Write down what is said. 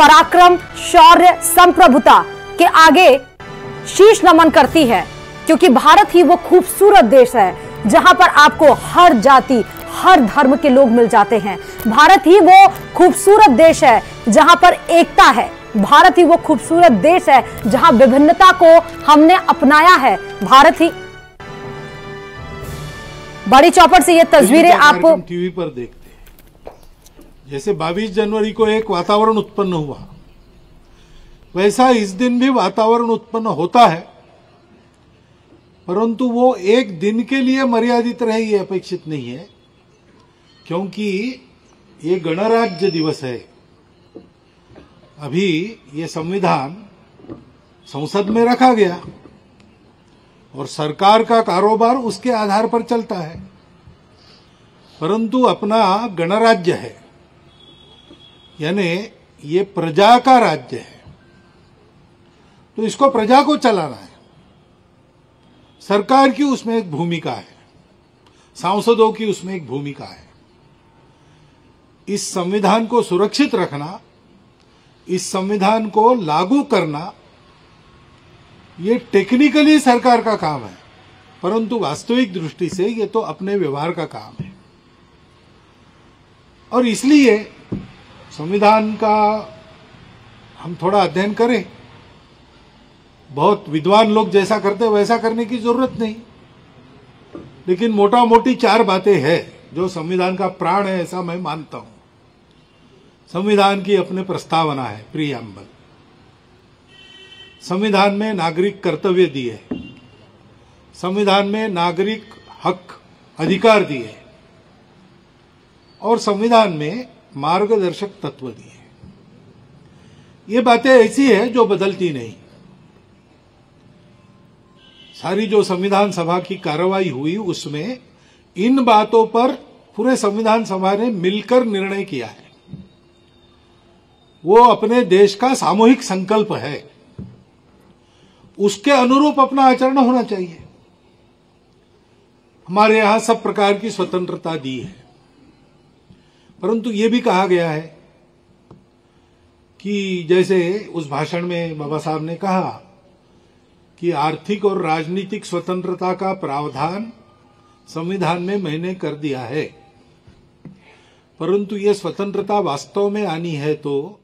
पराक्रम, शौर्य, संप्रभुता के आगे शीश नमन करती है, क्योंकि भारत ही वो खूबसूरत देश है जहां पर आपको हर जाति, हर धर्म के लोग मिल जाते हैं। भारत ही वो खूबसूरत देश है जहां पर एकता है। भारत ही वो खूबसूरत देश है जहां विभिन्नता को हमने अपनाया है। भारत ही बड़ी चौपट से ये तस्वीरें आप टीवी पर देखते हैं। जैसे 22 जनवरी को एक वातावरण उत्पन्न हुआ, वैसा इस दिन भी वातावरण उत्पन्न होता है, परंतु वो एक दिन के लिए मर्यादित रहे ये अपेक्षित नहीं है, क्योंकि ये गणराज्य दिवस है। अभी ये संविधान संसद में रखा गया और सरकार का कारोबार उसके आधार पर चलता है, परंतु अपना गणराज्य है, यानी ये प्रजा का राज्य है, तो इसको प्रजा को चलाना है। सरकार की उसमें एक भूमिका है, सांसदों की उसमें एक भूमिका है। इस संविधान को सुरक्षित रखना, इस संविधान को लागू करना, ये टेक्निकली सरकार का काम है, परंतु वास्तविक दृष्टि से ये तो अपने व्यवहार का काम है। और इसलिए संविधान का हम थोड़ा अध्ययन करें। बहुत विद्वान लोग जैसा करते वैसा करने की जरूरत नहीं, लेकिन मोटा मोटी 4 बातें हैं जो संविधान का प्राण है, ऐसा मैं मानता हूं। संविधान की अपने प्रस्तावना है, प्रीएम्बल। संविधान में नागरिक कर्तव्य दिए, संविधान में नागरिक हक अधिकार दिए, और संविधान में मार्गदर्शक तत्व दिए। ये बातें ऐसी है जो बदलती नहीं। सारी जो संविधान सभा की कार्रवाई हुई उसमें इन बातों पर पूरे संविधान सभा ने मिलकर निर्णय किया है। वो अपने देश का सामूहिक संकल्प है, उसके अनुरूप अपना आचरण होना चाहिए। हमारे यहां सब प्रकार की स्वतंत्रता दी है, परंतु ये भी कहा गया है कि जैसे उस भाषण में बाबा साहब ने कहा कि आर्थिक और राजनीतिक स्वतंत्रता का प्रावधान संविधान में मैंने कर दिया है, परंतु ये स्वतंत्रता वास्तव में आनी है तो